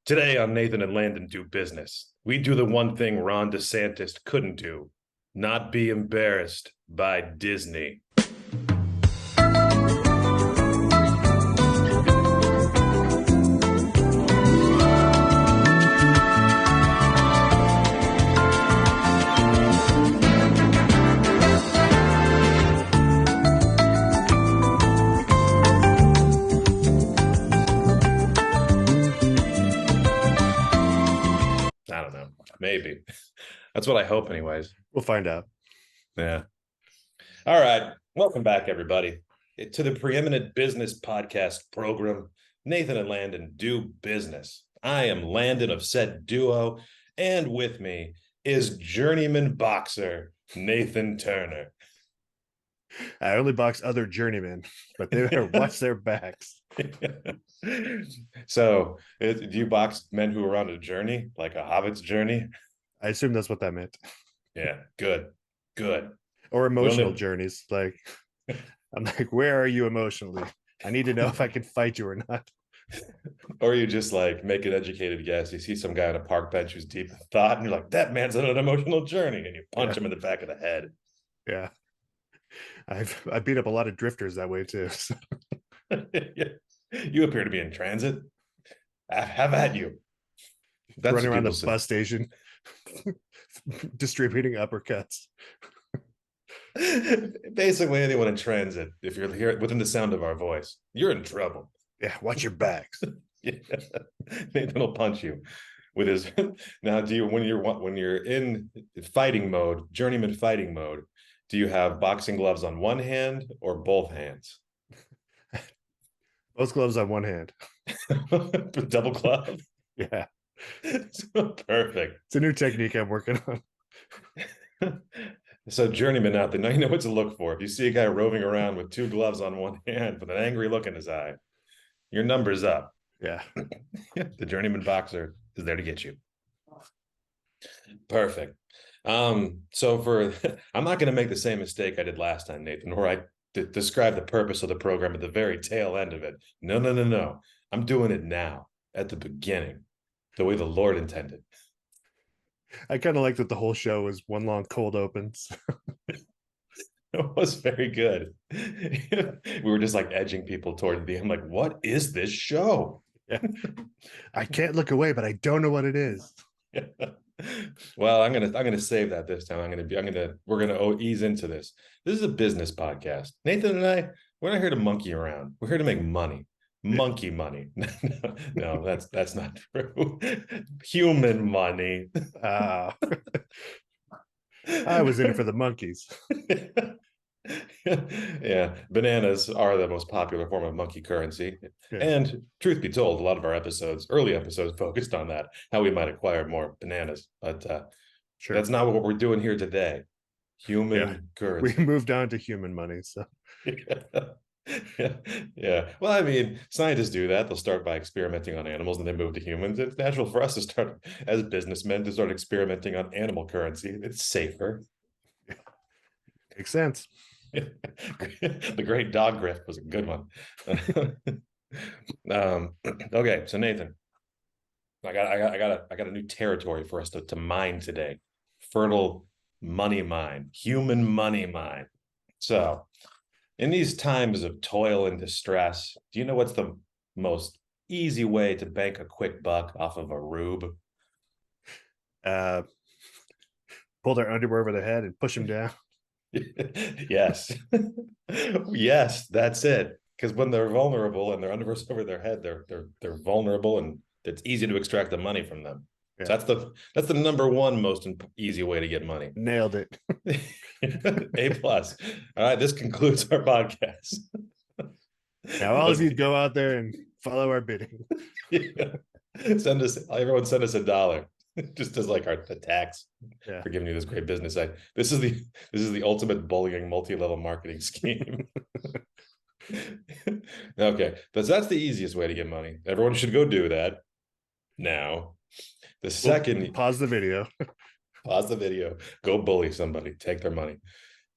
Today on Nathan and Landon Do Business, we do the one thing Ron DeSantis couldn't do, not be embarrassed by Disney. I don't know. Maybe. That's what I hope anyways. We'll find out. Yeah. All right. Welcome back, everybody, to the preeminent business podcast program, Nathan and Landon Do Business. I am Landon of said duo, and with me is journeyman boxer Nathan Turner. I only box other journeymen, but they better watch their backs. So, do you box men who are on a journey, like a hobbit's journey? I assume that's what that meant. Yeah, good. Or emotional journeys. Like, I'm like, where are you emotionally? I need to know if I can fight you or not. Or you just like make an educated guess. You see some guy on a park bench who's deep in thought, and you're like, that man's on an emotional journey, and you punch him in the back of the head. Yeah. I beat up a lot of drifters that way too. So. You appear to be in transit. Have at you. That's running around the bus station, distributing uppercuts. Basically, anyone in transit, if you're here within the sound of our voice, you're in trouble. Yeah, watch your backs. Yeah. Nathan will punch you with his. Now, do you when you're in fighting mode, journeyman fighting mode? Do you have boxing gloves on one hand or both hands? Both gloves on one hand. Double glove? Yeah. Perfect. It's a new technique I'm working on. So journeyman out there, now you know what to look for. If you see a guy roving around with two gloves on one hand with an angry look in his eye, your number's up. Yeah. The journeyman boxer is there to get you. Perfect. So I'm not going to make the same mistake I did last time, Nathan, where I describe the purpose of the program at the very tail end of it. No. I'm doing it now at the beginning, the way the Lord intended. I kind of like that the whole show was one long cold opens. It was very good. We were just like edging people toward the end. Like, what is this show? Yeah. I can't look away, but I don't know what it is. Yeah. Well, I'm gonna save that this time. We're gonna ease into this. This is a business podcast. Nathan and I, we're not here to monkey around. We're here to make money. Monkey money. No, that's not true. Human money. I was in it for the monkeys. Yeah, bananas are the most popular form of monkey currency. Yeah. And truth be told, a lot of our early episodes focused on that, how we might acquire more bananas. But sure, that's not what we're doing here today. Human currency. We moved on to human money. So yeah. Well, I mean, scientists do that. They'll start by experimenting on animals and then move to humans. It's natural for us to start as businessmen to start experimenting on animal currency. It's safer. Makes sense. The great dog grift was a good one. Okay, so Nathan, I got a new territory for us to mine today. Fertile money mine, human money mine. So, in these times of toil and distress, do you know what's the most easy way to bank a quick buck off of a rube? Pull their underwear over their head and push them down. Yes. Yes, that's it. Because when they're vulnerable and their underwear's over their head, they're vulnerable, and it's easy to extract the money from them. Yeah. So that's the number one most easy way to get money. Nailed it. A+. All right, this concludes our podcast. Now all of you go out there and follow our bidding. Yeah. Everyone send us $1. Just as like the tax for giving you this great business. This is the ultimate bullying multi-level marketing scheme. Okay, that's the easiest way to get money. Everyone should go do that now. The second, pause the video. Pause the video. Go bully somebody. Take their money.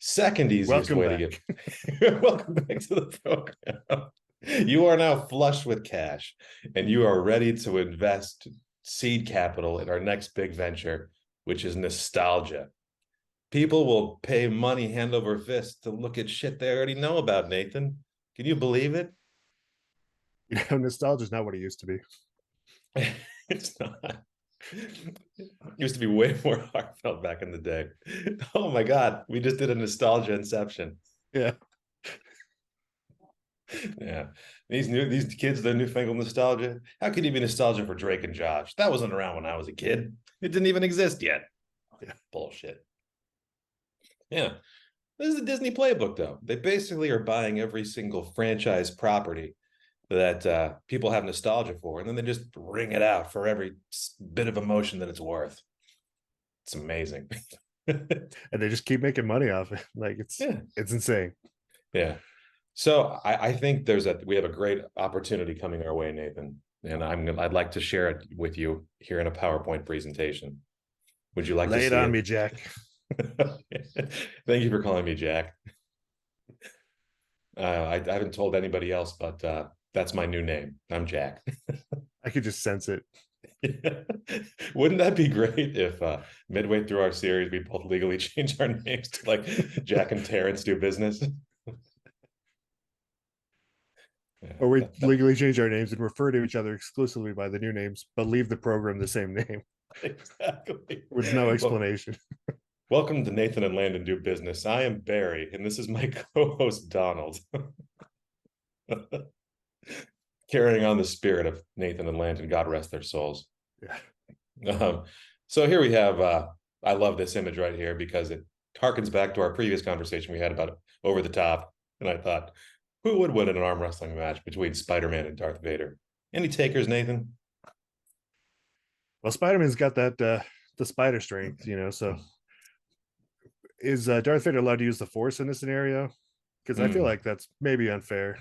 Second easiest way to get. Welcome back to the program. You are now flush with cash and you are ready to invest seed capital in our next big venture, which is nostalgia. People will pay money hand over fist to look at shit they already know about, Nathan. Can you believe it? Nostalgia is not what it used to be. It's not. It used to be way more heartfelt back in the day. Oh my God, we just did a nostalgia inception. Yeah. Yeah. These kids, the newfangled nostalgia. How could you be nostalgia for Drake and Josh? That wasn't around when I was a kid. It didn't even exist yet. Yeah. Bullshit. Yeah. This is the Disney playbook, though. They basically are buying every single franchise property that people have nostalgia for, and then they just wring it out for every bit of emotion that it's worth. It's amazing. And they just keep making money off it. Like Yeah. it's insane. Yeah. So I think we have a great opportunity coming our way, Nathan, and I'd like to share it with you here in a PowerPoint presentation. Would you like to Lay it see on it? me, Jack. Thank you for calling me Jack. I haven't told anybody else, but that's my new name. I'm Jack. I could just sense it. Wouldn't that be great if midway through our series we both legally change our names to like Jack and Terrence do business? Or we legally change our names and refer to each other exclusively by the new names, but leave the program the same name. Exactly. With no explanation. Welcome to Nathan and Landon Do Business. I am Barry, and this is my co-host Donald. Carrying on the spirit of Nathan and Landon, God rest their souls. Yeah. So here we have, I love this image right here because it harkens back to our previous conversation we had about Over the Top. And I thought, who would win in an arm wrestling match between Spider-Man and Darth Vader? Any takers, Nathan? Well, Spider-Man's got that the spider strength, so is Darth Vader allowed to use the Force in this scenario? Because I feel like that's maybe unfair,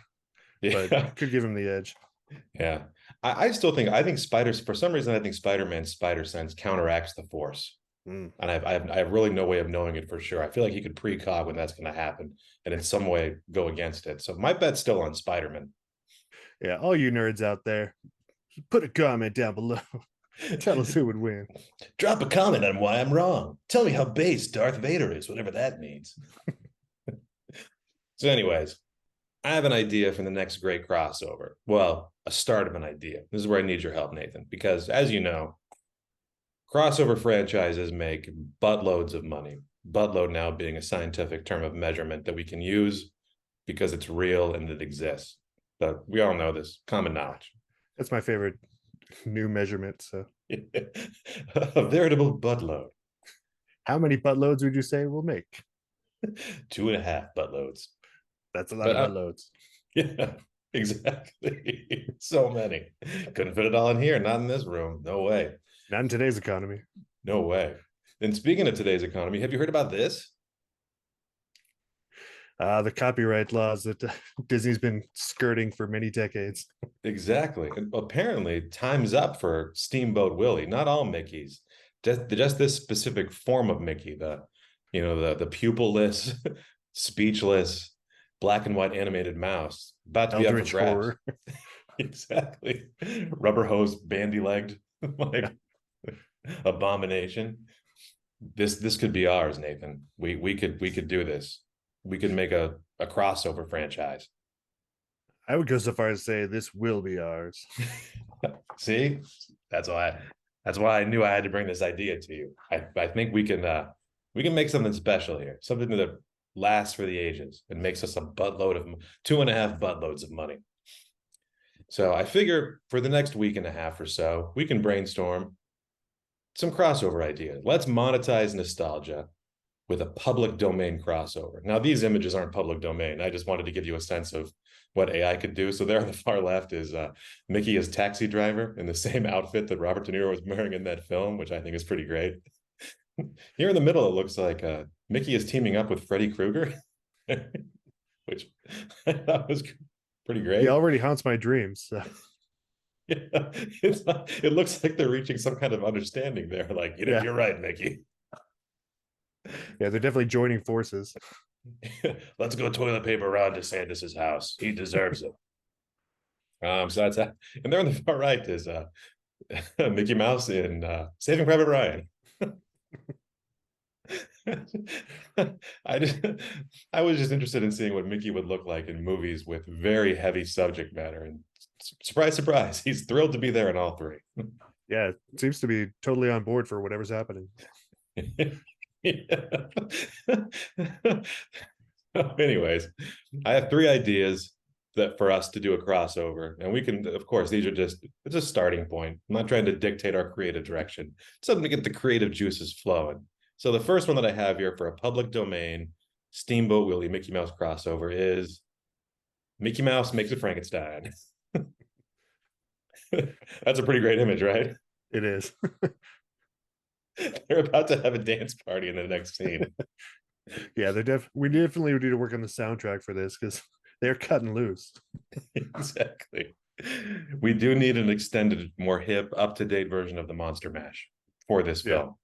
but could give him the edge. Yeah. I still think for some reason I think Spider-Man's spider sense counteracts the Force. And I have really no way of knowing it for sure. I feel like he could precog when that's going to happen and in some way go against it. So my bet's still on Spider-Man. Yeah, all you nerds out there, put a comment down below. Tell us who would win. Drop a comment on why I'm wrong. Tell me how base Darth Vader is, whatever that means. So anyways, I have an idea for the next great crossover. Well, a start of an idea. This is where I need your help, Nathan, because as you know, crossover franchises make buttloads of money. Buttload now being a scientific term of measurement that we can use because it's real and it exists. But we all know this, common knowledge. That's my favorite new measurement. So a veritable buttload. How many buttloads would you say we'll make? 2.5 buttloads. That's a lot of buttloads. Yeah, exactly. So many. Couldn't fit it all in here. Not in this room. No way. Not in today's economy. No way. And speaking of today's economy, have you heard about this? The copyright laws that Disney's been skirting for many decades. Exactly. And apparently, time's up for Steamboat Willie. Not all Mickeys, just this specific form of Mickey. The pupilless, speechless, black and white animated mouse about to be up for grabs. Exactly. Rubber hose, bandy-legged, like abomination. This could be ours, Nathan. We could do this. We could make a crossover franchise. I would go so far as to say this will be ours. See, that's why I knew I had to bring this idea to you. I think we can make something special here, something that lasts for the ages and makes us a buttload of 2.5 buttloads of money. So I figure for the next week and a half or so, we can brainstorm some crossover ideas. Let's monetize nostalgia with a public domain crossover. Now, these images aren't public domain. I just wanted to give you a sense of what AI could do. So there on the far left is Mickey as taxi driver in the same outfit that Robert De Niro was wearing in that film, which I think is pretty great. Here in the middle, it looks like Mickey is teaming up with Freddy Krueger, which I thought was pretty great. He already haunts my dreams. So. Yeah, it looks like they're reaching some kind of understanding there. Like, you're right, Mickey. Yeah, they're definitely joining forces. Let's go toilet paper around DeSantis's house. He deserves it. So that's and there on the far right is Mickey Mouse in Saving Private Ryan. I just, I was just interested in seeing what Mickey would look like in movies with very heavy subject matter, and surprise, surprise, he's thrilled to be there in all three. Yeah, it seems to be totally on board for whatever's happening. Anyways, I have three ideas that for us to do a crossover, and we can, of course, these are just it's a starting point. I'm not trying to dictate our creative direction. It's something to get the creative juices flowing. So the first one that I have here for a public domain Steamboat Willie Mickey Mouse crossover is Mickey Mouse makes a Frankenstein. That's a pretty great image, right? It is. They're about to have a dance party in the next scene. Yeah, we definitely need to work on the soundtrack for this because they're cutting loose. Exactly. We do need an extended, more hip, up-to-date version of the Monster Mash for this film.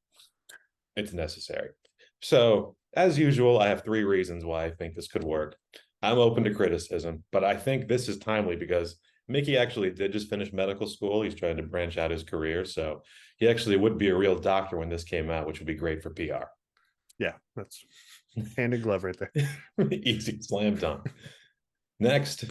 It's necessary. So, as usual, I have three reasons why I think this could work. I'm open to criticism, but I think this is timely because Mickey actually did just finish medical school. He's trying to branch out his career. So he actually would be a real doctor when this came out, which would be great for PR. Yeah, that's hand in glove right there. Easy, slam dunk. Next,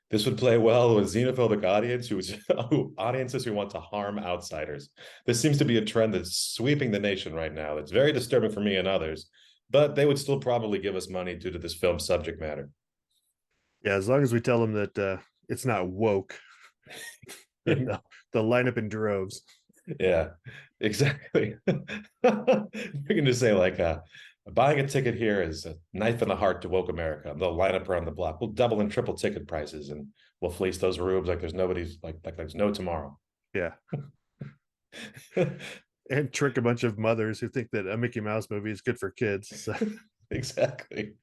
this would play well with xenophobic audiences who want to harm outsiders. This seems to be a trend that's sweeping the nation right now. It's very disturbing for me and others, but they would still probably give us money due to this film's subject matter. Yeah, as long as we tell them that it's not woke, they'll line up in droves. Yeah, exactly. We can just say like buying a ticket here is a knife in the heart to woke America. They'll line up around the block. We'll double and triple ticket prices and we'll fleece those rubes like there's nobody's like there's no tomorrow. Yeah. And trick a bunch of mothers who think that a Mickey Mouse movie is good for kids. So. Exactly.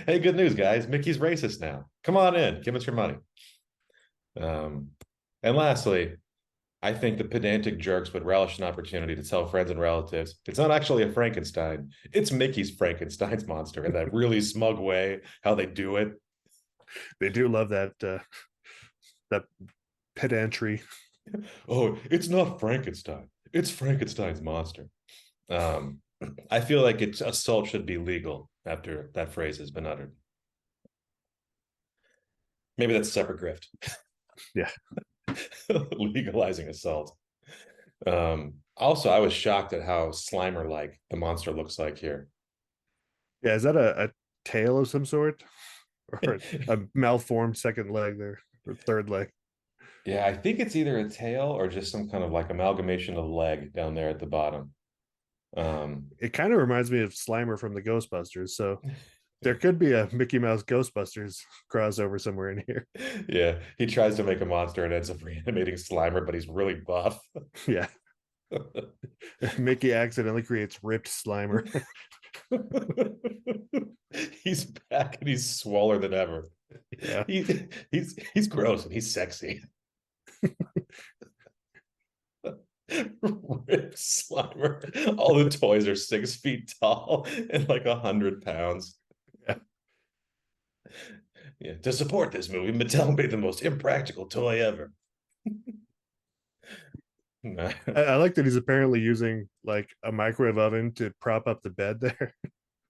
Hey, good news, guys. Mickey's racist now. Come on in. Give us your money. And lastly, I think the pedantic jerks would relish an opportunity to tell friends and relatives it's not actually a Frankenstein. It's Mickey's Frankenstein's monster in that really smug way, how they do it. They do love that pedantry. Oh, it's not Frankenstein. It's Frankenstein's monster. I feel like assault should be legal after that phrase has been uttered. Maybe that's a separate grift. Yeah. Legalizing assault. Also, I was shocked at how Slimer-like the monster looks like here. Yeah, is that a tail of some sort? Or a malformed second leg there, or third leg? Yeah, I think it's either a tail or just some kind of like amalgamation of leg down there at the bottom. It kind of reminds me of Slimer from the Ghostbusters, so there could be a Mickey Mouse Ghostbusters crossover somewhere in here. Yeah, he tries to make a monster and ends up reanimating Slimer, but he's really buff. Yeah. Mickey accidentally creates ripped Slimer. He's back and he's smaller than ever. Yeah. He's gross and he's sexy. Ripped Slimer. All the toys are 6 feet tall and like 100 pounds. Yeah. To support this movie, Mattel made the most impractical toy ever. I like that he's apparently using like a microwave oven to prop up the bed there.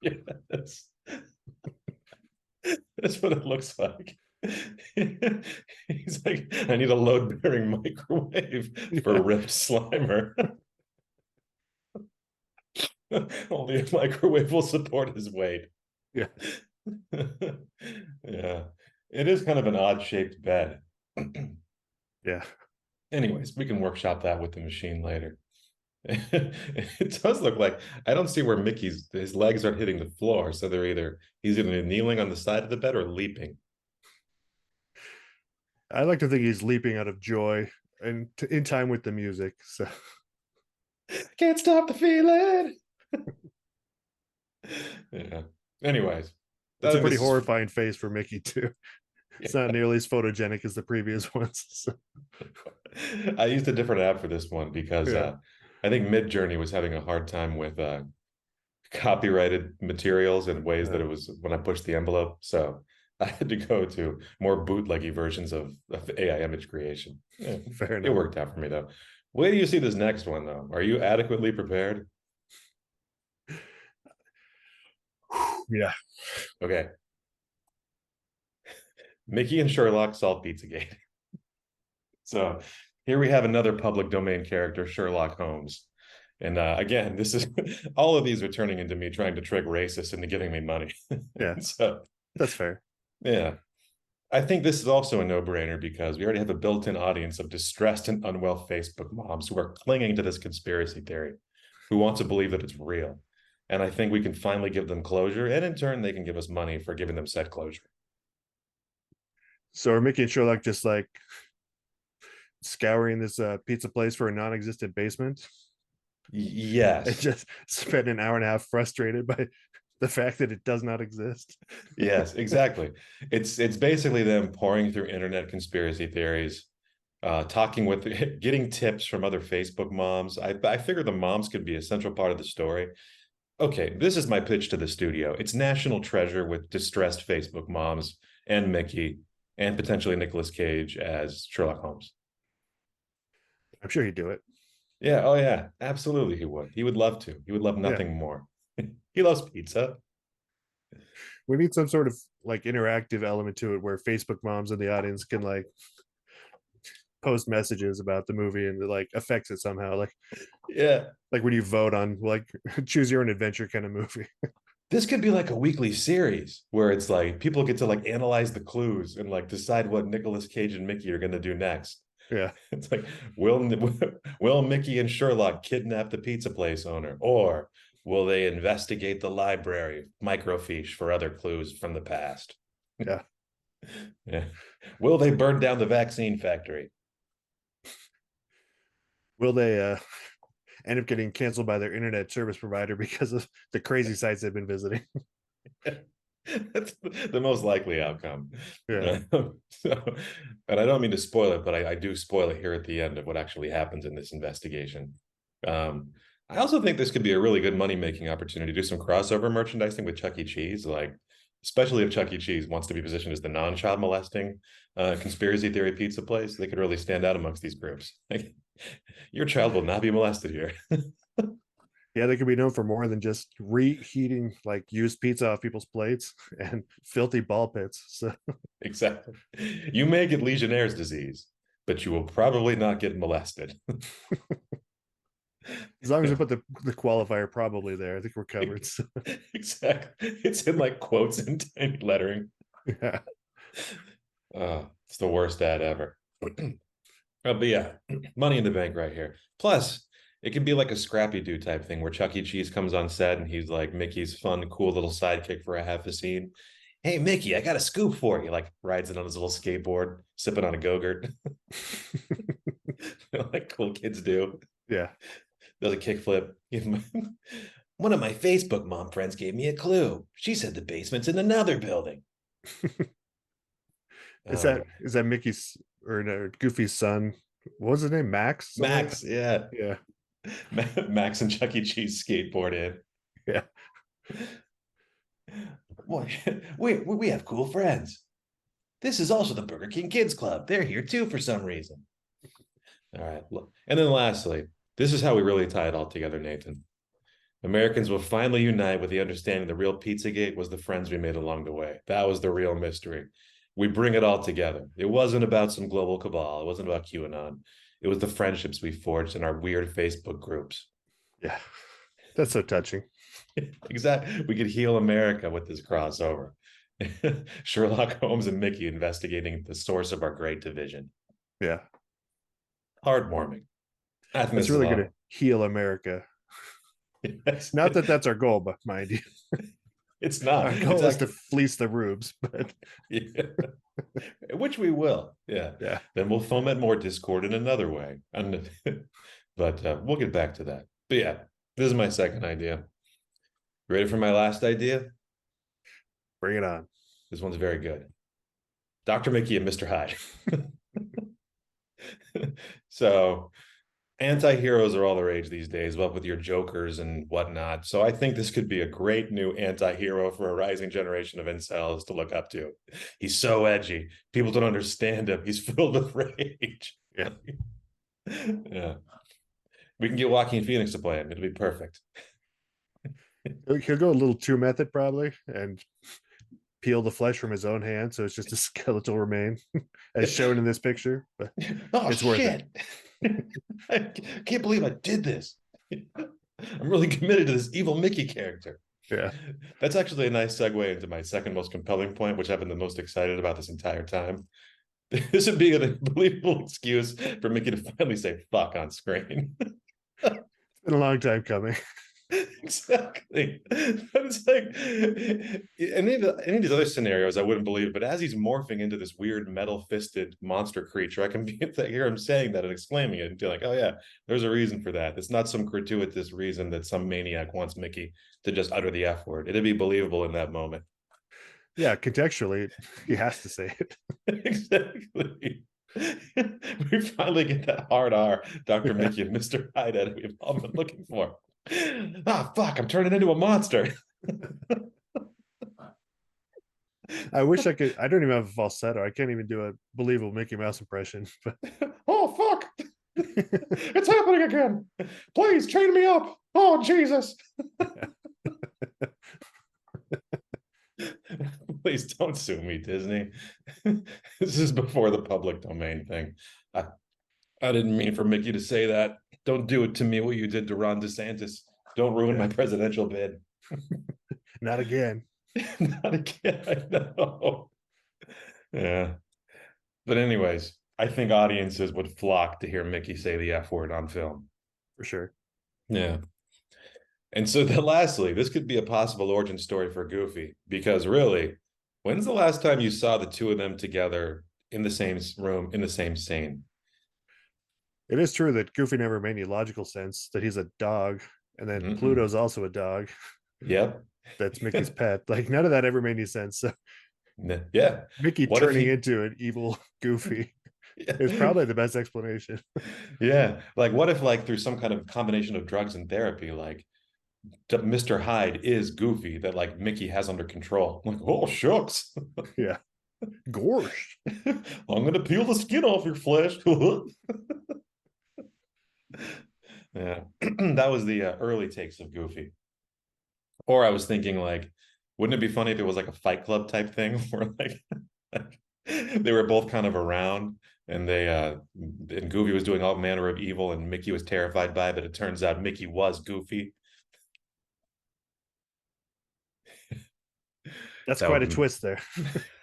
Yeah, that's what it looks like. He's like, I need a load-bearing microwave for ripped Slimer. Only a microwave will support his weight. Yeah. Yeah. It is kind of an odd-shaped bed. Yeah. Anyways, we can workshop that with the machine later. It does look like I don't see where his legs aren't hitting the floor, so he's either kneeling on the side of the bed or leaping. I like to think he's leaping out of joy and in time with the music. So can't stop the feeling. Yeah. Anyways, that's a pretty horrifying face for Mickey too. It's not nearly as photogenic as the previous ones. So. I used a different app for this one because I think Midjourney was having a hard time with copyrighted materials in ways that it was when I pushed the envelope. So I had to go to more bootleggy versions of AI image creation. Yeah, Fair it enough. worked out for me though. Wait do you see this next one though? Are you adequately prepared? Yeah. Okay. Mickey and Sherlock solve Pizzagate. So here we have another public domain character, Sherlock Holmes. And again, this is all of these are turning into me trying to trick racists into giving me money. Yeah. So That's fair. yeah, I think this is also a no-brainer because we already have a built-in audience of distressed and unwell Facebook moms who are clinging to this conspiracy theory, who want to believe that it's real. And I think we can finally give them closure, and in turn, they can give us money for giving them said closure. So are Mickey and Sherlock just like scouring this pizza place for a non-existent basement and Yes, just spend an hour and a half frustrated by the fact that it does not exist? yes, exactly. It's basically them pouring through internet conspiracy theories, talking with, getting tips from other Facebook moms. I figure the moms could be a central part of the story. Okay, this is my pitch to the studio. It's National Treasure with distressed Facebook moms and Mickey and potentially Nicolas Cage as Sherlock Holmes. I'm sure he'd do it. Yeah, oh yeah, absolutely he would. He would love to. He would love Yeah. nothing more. He loves pizza. We need some sort of like interactive element to it where Facebook moms in the audience can like post messages about the movie and it like affects it somehow. Yeah. Like when you vote on like choose your own adventure kind of movie. This could be like a weekly series where it's like people get to like analyze the clues and like decide what Nicolas Cage and Mickey are going to do next. Yeah. It's like, will Mickey and Sherlock kidnap the pizza place owner, or will they investigate the library microfiche for other clues from the past? Yeah. Yeah. Will they burn down the vaccine factory? Will they end up getting canceled by their internet service provider because of the crazy sites they've been visiting? That's the most likely outcome. Yeah. So, and I don't mean to spoil it, but I do spoil it here at the end of what actually happens in this investigation. Um, I also think this could be a really good money-making opportunity to do some crossover merchandising with Chuck E. Cheese, like especially if Chuck E. Cheese wants to be positioned as the non-child molesting conspiracy theory pizza place. They could really stand out amongst these groups. Like, your child will not be molested here. Yeah, they could be known for more than just reheating like used pizza off people's plates and filthy ball pits. So Exactly. You may get Legionnaire's disease, but you will probably not get molested. as long as we put the qualifier probably there, I think we're covered. So, Exactly. It's in like quotes and tiny lettering. yeah. It's the worst ad ever. But yeah, money in the bank right here. Plus, it could be like a Scrappy Doo type thing where Chuck E. Cheese comes on set and he's like Mickey's fun, cool little sidekick for a half a scene. Hey, Mickey, I got a scoop for you. Like rides it on his little skateboard, sipping on a Go-Gurt. Like cool kids do. Yeah. Does a kickflip. One of my Facebook mom friends gave me a clue. She said the basement's in another building. Is that Mickey's or no, Goofy's son? What was his name? Max? Max, yeah. Yeah. Max and Chuck E. Cheese skateboard in. Yeah. Boy, we have cool friends. This is also the Burger King Kids Club. They're here too for some reason. All right. And then lastly, this is how we really tie it all together, Nathan. Americans will finally unite with the understanding the real Pizzagate was the friends we made along the way. That was the real mystery. We bring it all together. It wasn't about some global cabal. It wasn't about QAnon. It was the friendships we forged in our weird Facebook groups. Yeah. That's so touching. Exactly. We could heal America with this crossover. Sherlock Holmes and Mickey investigating the source of our great division. Yeah. Heartwarming. I think It's this really is going to heal America. yes. Not that that's our goal, but mind you, It's not. our It's goal is to actually, fleece the rubes. But yeah. Which we will. Yeah. yeah. Then we'll foment more discord in another way. And but we'll get back to that. But yeah, this is my second idea. Ready for my last idea? Bring it on. This one's very good. Dr. Mickey and Mr. Hyde. So Anti-heroes are all the rage these days, what with your Jokers and whatnot. So I think this could be a great new anti-hero for a rising generation of incels to look up to. He's so edgy. People don't understand him. He's filled with rage. Yeah. Yeah. We can get Joaquin Phoenix to play him. It'll be perfect. He'll go a little too method probably and peel the flesh from his own hand, so it's just a skeletal remain, as shown in this picture. But Oh it's worth shit! I can't believe I did this. I'm really committed to this evil Mickey character. Yeah. That's actually a nice segue into my second most compelling point, which I've been the most excited about this entire time. This would be an unbelievable excuse for Mickey to finally say fuck on screen. It's been a long time coming. Exactly. But it's like any of these other scenarios I wouldn't believe, but as he's morphing into this weird metal-fisted monster creature, I can hear him saying that and exclaiming it and be like, oh yeah, there's a reason for that. It's not some gratuitous reason that some maniac wants Mickey to just utter the F word. It'd be believable in that moment. Yeah, contextually, he has to say it. Exactly. We finally get that hard R, Dr. Mickey and Mr. Hyde that we've all been looking for. Ah, fuck, I'm turning into a monster. I wish I could. I don't even have a falsetto. I can't even do a believable Mickey Mouse impression. But Oh, fuck. It's happening again. Please chain me up. Oh, Jesus. Please don't sue me, Disney. This is before the public domain thing. I didn't mean for Mickey to say that. Don't do it to me what you did to Ron DeSantis. Don't ruin my presidential bid. Not again. Not again. I know. Yeah. But anyways, I think audiences would flock to hear Mickey say the F word on film. For sure. Yeah. And so then lastly, this could be a possible origin story for Goofy, because really, when's the last time you saw the two of them together in the same room, in the same scene? It is true that Goofy never made any logical sense, that he's a dog, and then Pluto's also a dog. Yep. That's Mickey's pet. Like, none of that ever made any sense. So yeah. Mickey What turning into an evil Goofy is probably the best explanation. Yeah. Like, what if, like, through some kind of combination of drugs and therapy, like, Mr. Hyde is Goofy that, like, Mickey has under control? Like, oh, shucks. Yeah. Gorsh. I'm going to peel the skin off your flesh. Yeah. That was the early takes of Goofy. Or I was thinking, like, wouldn't it be funny if it was like a Fight Club type thing where like they were both kind of around and and Goofy was doing all manner of evil and Mickey was terrified by it, but it turns out Mickey was Goofy. That's quite a twist there.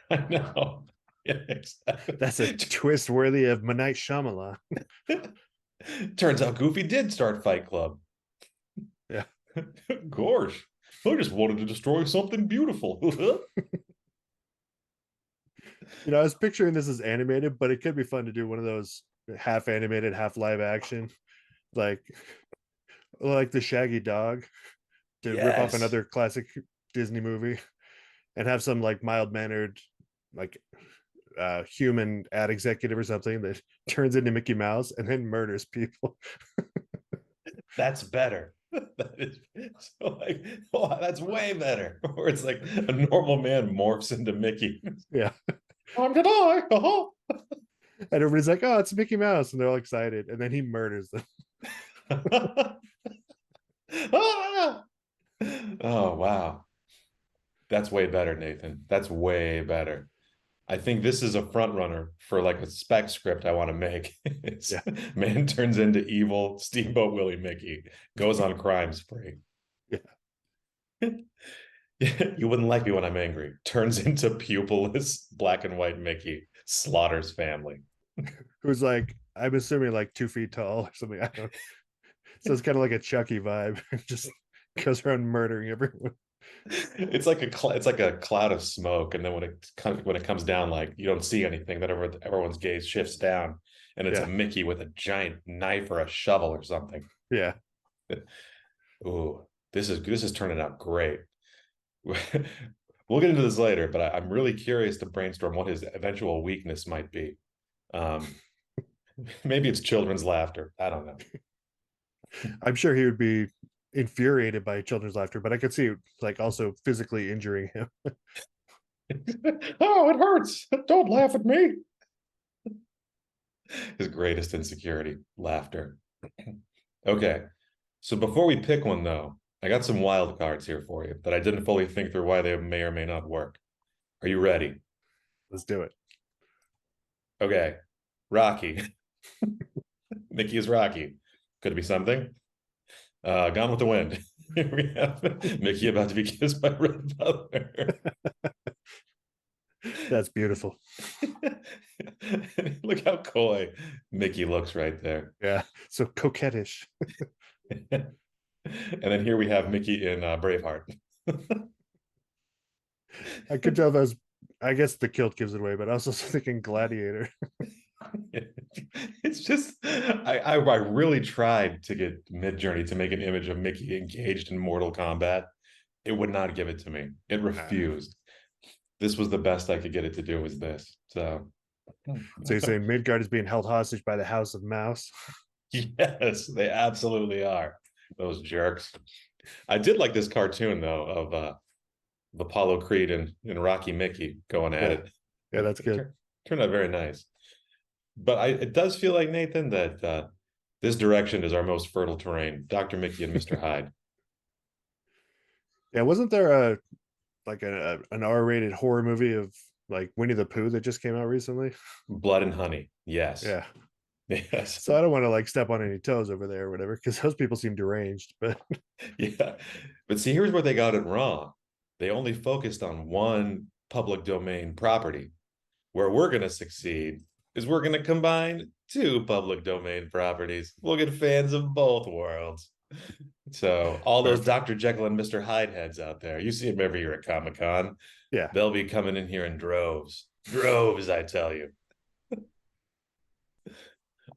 I know. Yeah, exactly. That's a twist worthy of M. Night Shyamalan. Turns out Goofy did start Fight Club. Yeah. Gosh, I just wanted to destroy something beautiful. I was picturing this as animated, but it could be fun to do one of those half animated, half live action, like the Shaggy Dog, to rip off another classic Disney movie, and have some like mild mannered, like human ad executive or something that turns into Mickey Mouse and then murders people. That's better. That is so, like, oh, that's way better. Or it's like a normal man morphs into Mickey. Yeah. I'm gonna die. Uh-huh. And everybody's like, oh, it's Mickey Mouse, and they're all excited, and then he murders them. Ah! Oh wow, that's way better, Nathan. That's way better. I think this is a front runner for like a spec script I want to make. Man turns into evil Steamboat Willie Mickey, goes on crime spree. Yeah. You wouldn't like me when I'm angry. Turns into pupilless black and white Mickey, slaughters family. Who's like, I'm assuming like 2 feet tall or something. I don't know. So it's kind of like a Chucky vibe. Just goes around murdering everyone. It's like a cloud of smoke, and then when it comes down, like, you don't see anything. Then everyone's gaze shifts down, and it's a Mickey with a giant knife or a shovel or something. Yeah. Ooh, this is turning out great. We'll get into this later, but I'm really curious to brainstorm what his eventual weakness might be. Maybe it's children's laughter. I don't know. I'm sure he would be infuriated by children's laughter, but I could see like also physically injuring him. Oh, it hurts. Don't laugh at me. His greatest insecurity, laughter. Okay. So before we pick one, though, I got some wild cards here for you that I didn't fully think through why they may or may not work. Are you ready? Let's do it. Okay. Rocky. Mickey is Rocky. Could it be something? Gone with the Wind. Here we have Mickey about to be kissed by Red Butler. That's beautiful. Look how coy Mickey looks right there. Yeah. So coquettish. And then here we have Mickey in Braveheart. I could tell those. I guess the kilt gives it away, but I was also thinking Gladiator. It's just I really tried to get Midjourney to make an image of Mickey engaged in Mortal Kombat. It would not give it to me. It refused. This was the best I could get it to do was this. So you're saying Midgard is being held hostage by the House of Mouse? yes, they absolutely are. Those jerks. I did like this cartoon though of Apollo Creed and Rocky Mickey going at it. Yeah, that's good. Turned out very nice. But it does feel like, Nathan, that this direction is our most fertile terrain. Dr. Mickey and Mr. Hyde. Yeah, wasn't there an R-rated horror movie of like Winnie the Pooh that just came out recently? Blood and Honey. Yes. Yeah. Yes. So I don't want to like step on any toes over there or whatever, because those people seem deranged. But yeah. But see, here's where they got it wrong. They only focused on one public domain property. Where we're going to succeed is we're going to combine two public domain properties. We'll get fans of both worlds. So all those Dr. Jekyll and Mr. Hyde heads out there, you see them every year at Comic-Con. Yeah. They'll be coming in here in droves. Droves, I tell you.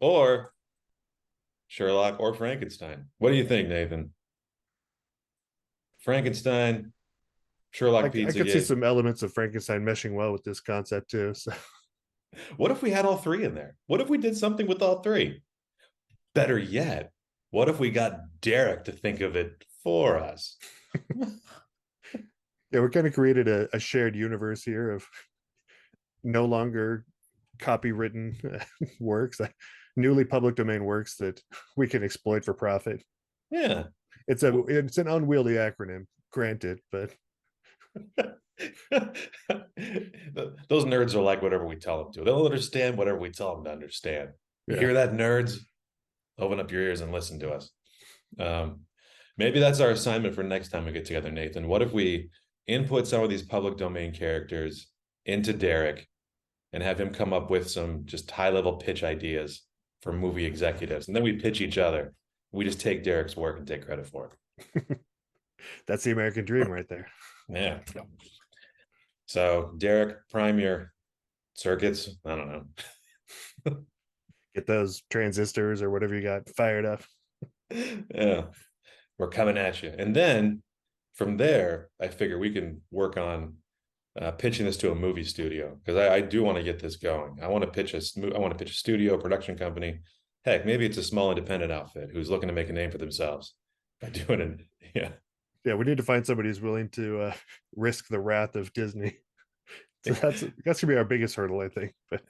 Or Sherlock or Frankenstein. What do you think, Nathan? Frankenstein, Sherlock I could see some elements of Frankenstein meshing well with this concept too. So what if we had all three in there? What if we did something with all three? Better yet, what if we got Derek to think of it for us? Yeah, we're kind of created a shared universe here of no longer copywritten works, newly public domain works that we can exploit for profit. Yeah. It's an unwieldy acronym, granted, but those nerds are like whatever we tell them to. They'll understand whatever we tell them to understand. You hear that, nerds? Open up your ears and listen to us. Maybe that's our assignment for next time we get together, Nathan. What if we input some of these public domain characters into Derek and have him come up with some just high-level pitch ideas for movie executives, and then we pitch each other. We just take Derek's work and take credit for it. That's the American dream right there. Yeah. So Derek, prime your circuits. I don't know. Get those transistors or whatever you got fired up. Yeah. We're coming at you. And then from there, I figure we can work on pitching this to a movie studio, because I do want to get this going. I want to pitch a studio, production company. Heck, maybe it's a small independent outfit who's looking to make a name for themselves by doing it. Yeah. Yeah, we need to find somebody who's willing to risk the wrath of Disney. So that's gonna be our biggest hurdle, I think. But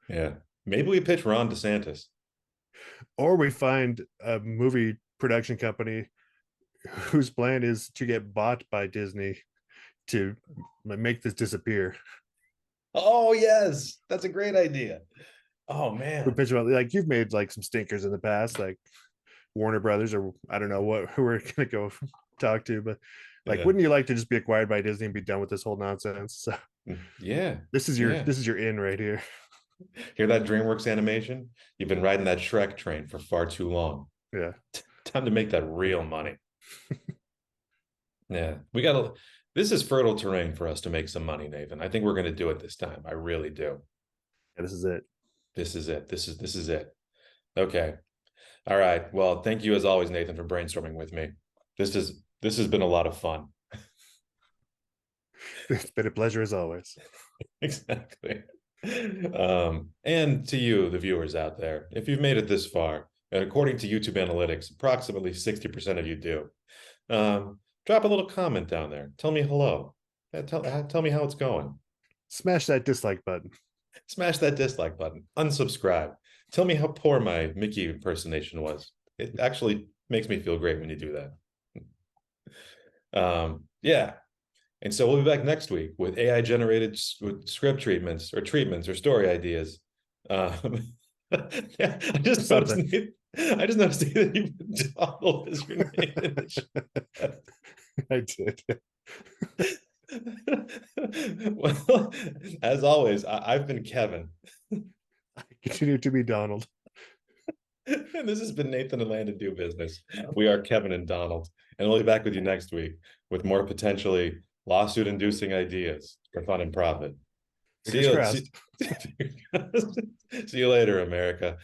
yeah, maybe we pitch Ron DeSantis, or we find a movie production company whose plan is to get bought by Disney to make this disappear. Oh yes, that's a great idea. Oh man, we pitch about like you've made like some stinkers in the past, like Warner Brothers, or I don't know who we're gonna go talk to, but like, wouldn't you like to just be acquired by Disney and be done with this whole nonsense? So yeah, this is your in right here. Hear that, DreamWorks Animation? You've been riding that Shrek train for far too long. Yeah, time to make that real money. Yeah, this is fertile terrain for us to make some money, Nathan. I think we're going to do it this time. I really do. Yeah, this is it. This is it. This is it. Okay. All right. Well, thank you as always, Nathan, for brainstorming with me. This has been a lot of fun. It's been a pleasure as always. Exactly. And to you, the viewers out there, if you've made it this far, and according to YouTube analytics, approximately 60% of you do, drop a little comment down there. Tell me hello. Tell me how it's going. Smash that dislike button. Smash that dislike button. Unsubscribe. Tell me how poor my Mickey impersonation was. It actually makes me feel great when you do that. Yeah. And so we'll be back next week with AI generated script treatments or story ideas. Yeah, I just noticed that you put Donald as your name. I did. Well, as always, I've been Kevin. I continue to be Donald. And this has been Nathan and Landon Do Business. We are Kevin and Donald. And we'll be back with you next week with more potentially lawsuit-inducing ideas for fun and profit. See you later, America.